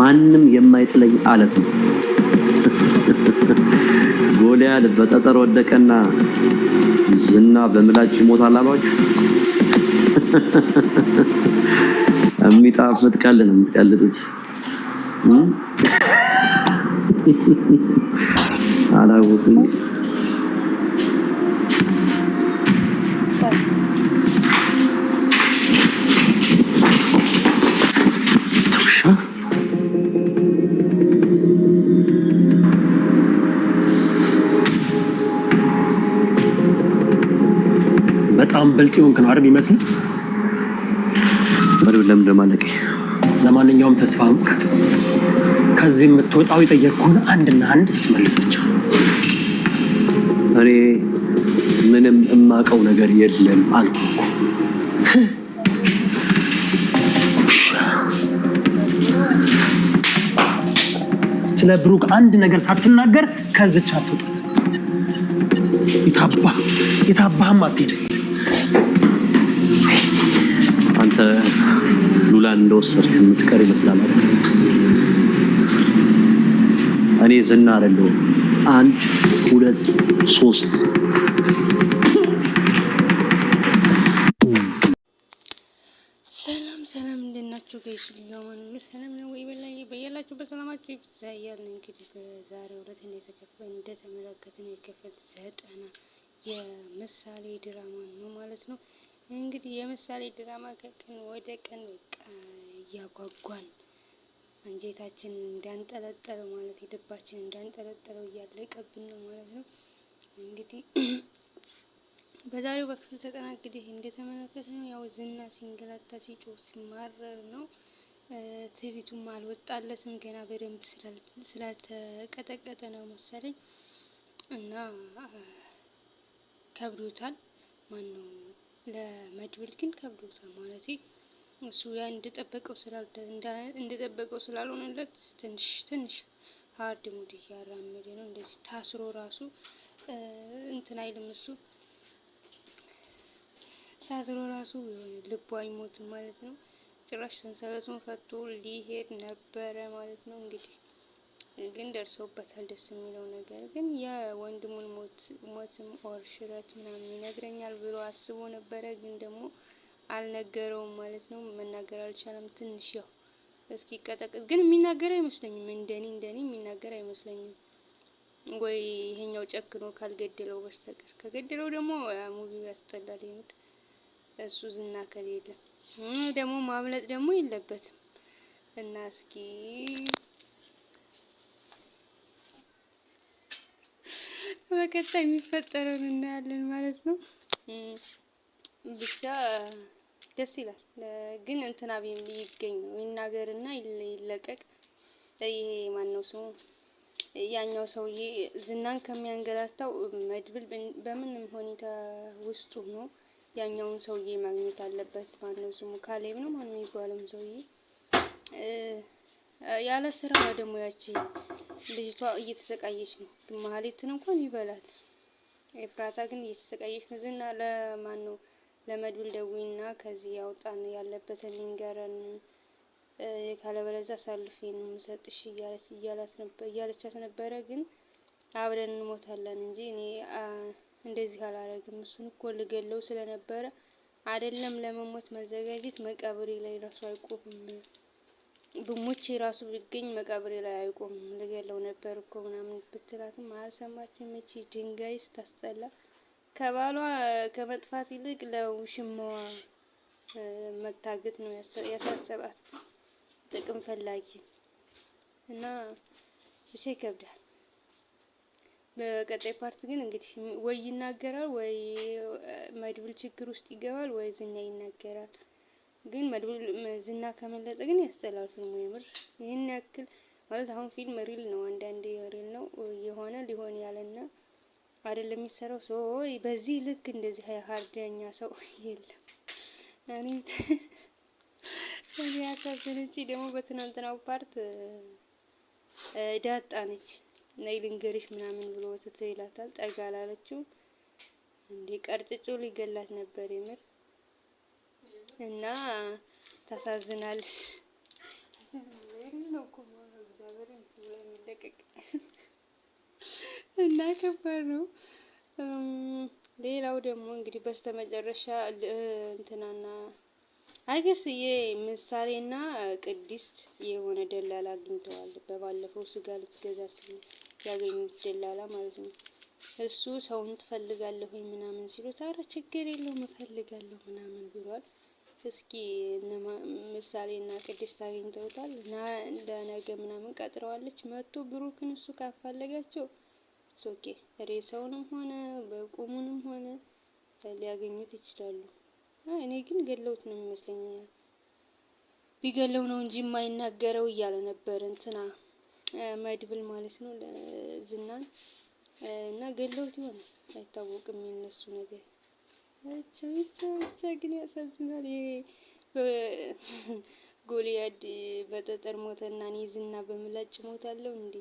ማንም የማይጥለኝ አለት ነው። ጎልያድ በጠጠር ወደቀና ዝና በምላጭ ይሞታል አሏችሁ። የሚጣፍጥ ቀልድ ነው የምትቀልዱት። አላወኩም። በጣም ብልጥ ሆንክ ነው አይደል ይመስል። በሬው ለምን ደማለቀ? ለማንኛውም ተስፋ አንቁረጥ። ከዚህ የምትወጣው የጠየቅኩህን አንድና አንድ ስትመልስ ብቻ። እኔ ምንም እማቀው ነገር የለም አልኩ። ስለ ብሩክ አንድ ነገር ሳትናገር ከዚች አትወጣት። የታባህም አትሄድ። አንተ ሉላን እንደወሰድክ የምትቀር ይመስላል። እኔ ዝና አይደለሁም። 1 2 3 ሰላም እንደናችሁ ጋይስ? ለማን ሰላም ነው ወይ? በያላችሁ በሰላማችሁ ይብዛያል። እንግዲህ በዛሬው ዕለት እንደተመለከትን የክፍል 90 የምሳሌ ድራማ ነው ማለት ነው። እንግዲህ የምሳሌ ድራማ ከቀን ወደ ቀን በቃ እያጓጓን አንጀታችን እንዳንጠለጠለው ማለት ልባችን እንዳንጠለጠለው እያለቀብን ነው ማለት ነው። እንግዲህ በዛሬው በክፍል 90 እንግዲህ እንደተመለከትነው ያው ዝና ሲንገላታ ሲጮህ ሲማረር ነው። ትዕቢቱም አልወጣለትም ገና በደንብ ስላልተቀጠቀጠ ነው መሰለኝ እና ከብዶታል። ማነው ለመድብል ግን ከብዶታል ማለት እሱ ያ እንደጠበቀው ስላልሆነለት ትንሽ ሃርድ ሙድ እያራመደ ነው። እንደዚህ ታስሮ ራሱ እንትን አይልም እሱ ታስሮ ራሱ ልቡ አይሞትም ማለት ነው። ጭራሽ ሰንሰለቱን ፈቶ ሊሄድ ነበረ ማለት ነው። እንግዲህ ግን ደርሰውበታል። ደስ የሚለው ነገር ግን የወንድሙን ሞትም ኦር ሽረት ምናምን ይነግረኛል ብሎ አስቦ ነበረ። ግን ደግሞ አልነገረውም ማለት ነው። መናገር አልቻለም። ትንሽ ያው እስኪ ቀጠቅጥ ግን የሚናገር አይመስለኝም። እንደኔ የሚናገር አይመስለኝም። ወይ ይሄኛው ጨክኖ ካልገደለው በስተቀር ከገደለው ደግሞ ሙቪው ያስጠላል። ይሄድ እሱ ዝና ከሌለ ደግሞ ማምለጥ ደግሞ የለበትም እና እስኪ በቀጣይ የሚፈጠረውን እናያለን ማለት ነው። ብቻ ደስ ይላል። ግን እንትና ይገኝ ነው ይናገርና ይለቀቅ። ይሄ ማን ነው ስሙ? ያኛው ሰውዬ ዝናን ከሚያንገላታው መድብል በምንም ሁኔታ ውስጡ ነው ያኛውን ሰውዬ ማግኘት አለበት። ማን ነው ስሙ? ካሌብ ነው ማን ነው የሚባለው ሰውዬ? ያለ ስራ ደግሞ ያቺ ልጅቷ እየተሰቃየች ነው። ማህሌትን እንኳን ይበላት። ኤፍራታ ግን እየተሰቃየች ነው። ዝና ለማን ነው ለመድብል ደዊና ከዚህ ያውጣን ያለበትን ሊንገረን ካለበለዚያ አሳልፌ ነው የምሰጥሽ እያለቻት ነበረ። ግን አብረን እንሞታለን እንጂ እኔ እንደዚህ አላረግም። እሱን እኮ ልገለው ስለነበረ አይደለም ለመሞት መዘጋጀት መቃብሬ ላይ ራሱ አይቆምም። ብሞቼ ራሱ ቢገኝ መቃብሬ ላይ አይቆምም። ልገለው ነበር እኮ ምናምን ብትላትም አልሰማችም። እቺ ድንጋይ ስታስጠላ ከባሏ ከመጥፋት ይልቅ ለውሽማዋ መታገት ነው ያሳሰባት። ጥቅም ፈላጊ እና ብቻ ይከብዳል። በቀጣይ ፓርት ግን እንግዲህ ወይ ይናገራል ወይ መድብል ችግር ውስጥ ይገባል ወይ ዝና ይናገራል። ግን መድብል ዝና ከመለጠ ግን ያስጠላል ፊልሙ የምር ይሄን ያክል ማለት አሁን ፊልም ሪል ነው። አንዳንዴ ሪል ነው የሆነ ሊሆን ያለና አይደለም የሚሰራው ሰው በዚህ ልክ እንደዚህ ሃርደኛ ሰው የለም። እኔ ያሳዘነች ደግሞ በትናንትናው ፓርት ዳጣ ነች። ነይ ልንገርሽ ምናምን ብሎ ወተት ይላታል። ጠጋ ላለችው እንዴ ቀርጭጮ ሊገላት ነበር የምር እና ታሳዝናለች። ነው እኮ እና ከባድ ነው። ሌላው ደግሞ እንግዲህ በስተመጨረሻ እንትናና አይገስ የምሳሌና ቅድስት የሆነ ደላላ አግኝተዋል። በባለፈው ስጋ ልትገዛ ሲል ያገኙት ደላላ ማለት ነው። እሱ ሰውን ትፈልጋለሁ ምናምን ሲሉት አረ ችግር የለውም እፈልጋለሁ ምናምን ብሏል። እስኪ ምሳሌና ቅድስት አግኝተውታል እና ለነገ ምናምን ቀጥረዋለች። መጥቶ ብሩክን እሱ ካፋለጋቸው ኦኬ ሬሳውንም ሆነ በቁሙንም ሆነ ሊያገኙት ይችላሉ። እኔ ግን ገለውት ነው የሚመስለኝ። ቢገለው ነው እንጂ የማይናገረው እያለ ነበር እንትና መድብል ማለት ነው ዝናን እና ገለውት ይሆናል አይታወቅም የነሱ ነገር። ብቻ ግን ያሳዝናል። ይሄ ጎልያድ በጠጠር ሞተና እኔ ዝና በምላጭ ሞታለሁ እንዴ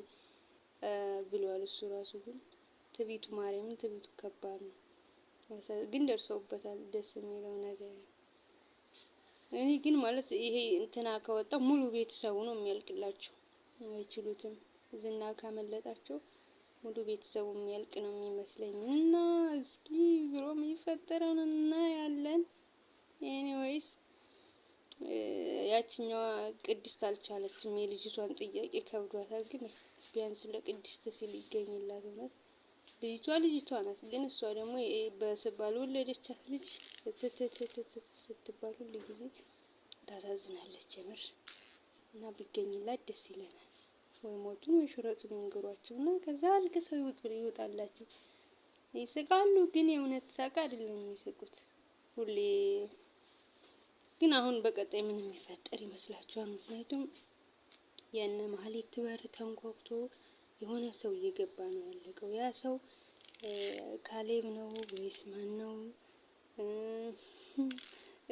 ብሏል እሱ ራሱ። ግን ትቢቱ ማርያምን ትቢቱ ከባድ ነው። ግን ደርሰውበታል። ደስ የሚለው ነገር እኔ ግን ማለት ይሄ እንትና ከወጣ ሙሉ ቤተሰቡ ነው የሚያልቅላቸው። አይችሉትም። ዝና ካመለጣቸው ሙሉ ቤተሰቡ የሚያልቅ ነው የሚመስለኝ። እና እስኪ ዞሮ የሚፈጠረውን እናያለን። ኤኒዌይስ ያችኛዋ ቅድስት አልቻለችም። የልጅቷን ጥያቄ ከብዷታል። ግን ቢያንስ ለቅድስት ሲል ይገኝላት እውነት ልጅቷ ናት። ግን እሷ ደግሞ በስባል ወለደቻት ልጅ ስትባል ሁሉ ጊዜ ታሳዝናለች የምር። እና ቢገኝላት ደስ ይለናል። ወይ ሞቱን ወይ ሽረጡን ይንገሯቸው እና ከዛ አልቅሰው ይወጣላቸው። ይስቃሉ። ግን የእውነት ሳቅ አይደለም የሚስቁት ሁሌ። ግን አሁን በቀጣይ ምን የሚፈጠር ይመስላችኋል? ምክንያቱም የነ ማህሌት በር ተንኳኩቶ የሆነ ሰው እየገባ ነው ያለቀው። ያ ሰው ካሌብ ነው ወይስ ማን ነው?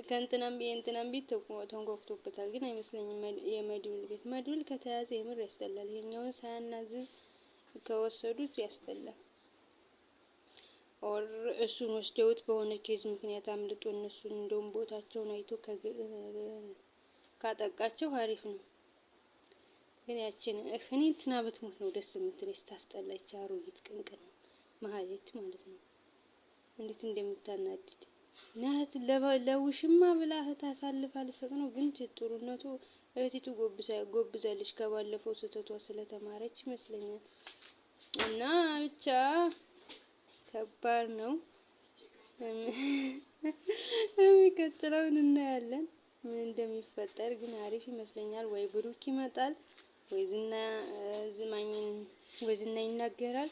ከእንትናም ቤት ተንኳኩቶበታል ግን አይመስለኝም። የመድብል ቤት መድብል ከተያዘ የምር ያስጠላል። ይሄኛውን ሳያናዝዝ ከወሰዱት ያስጠላል። ኦር እሱን ወስደውት በሆነ ኬዝ ምክንያት አምልጦ እነሱን እንደውም ቦታቸውን አይቶ ካጠቃቸው አሪፍ ነው። ግን ያችን እኔ እንትና ብትሞት ነው ደስ የምትለኝ። ስታስጠላች አሮጊት ቅንቅን ነው ማህሌት ማለት ነው። እንዴት እንደምታናድድ ናት። ለውሽማ ብላ እህት አሳልፋ ልሰጥ ነው። ግን ጥሩነቱ እህቲቱ ጎብዛለች ከባለፈው ስህተቷ ስለተማረች ይመስለኛል። እና ብቻ ከባድ ነው። የሚቀጥለውን እናያለን ምን እንደሚፈጠር። ግን አሪፍ ይመስለኛል። ወይ ብሩክ ይመጣል ወይ ዝና ይናገራል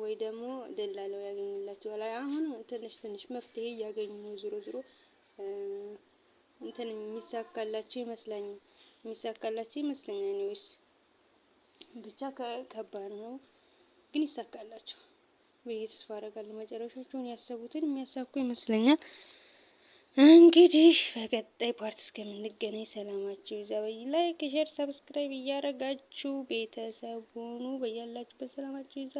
ወይ ደግሞ ደላላው ያገኝላቸዋል። አሁን ትንሽ መፍትሄ እያገኙ ነው። ዞሮ እንትን የሚሳካላቸው ይመስለኛል። እኔስ ብቻ ከባድ ነው ግን ይሳካላቸው ብዬ ተስፋ አደርጋለሁ። መጨረሻቸውን ያሰቡትን የሚያሳኩ ይመስለኛል። እንግዲህ በቀጣይ ፓርት እስከምንገናኝ ሰላማችሁ ይብዛ። ላይክ፣ ሼር፣ ሰብስክራይብ እያደረጋችሁ ቤተሰብ ሁኑ። በያላችሁበት ሰላማችሁ ይብዛ።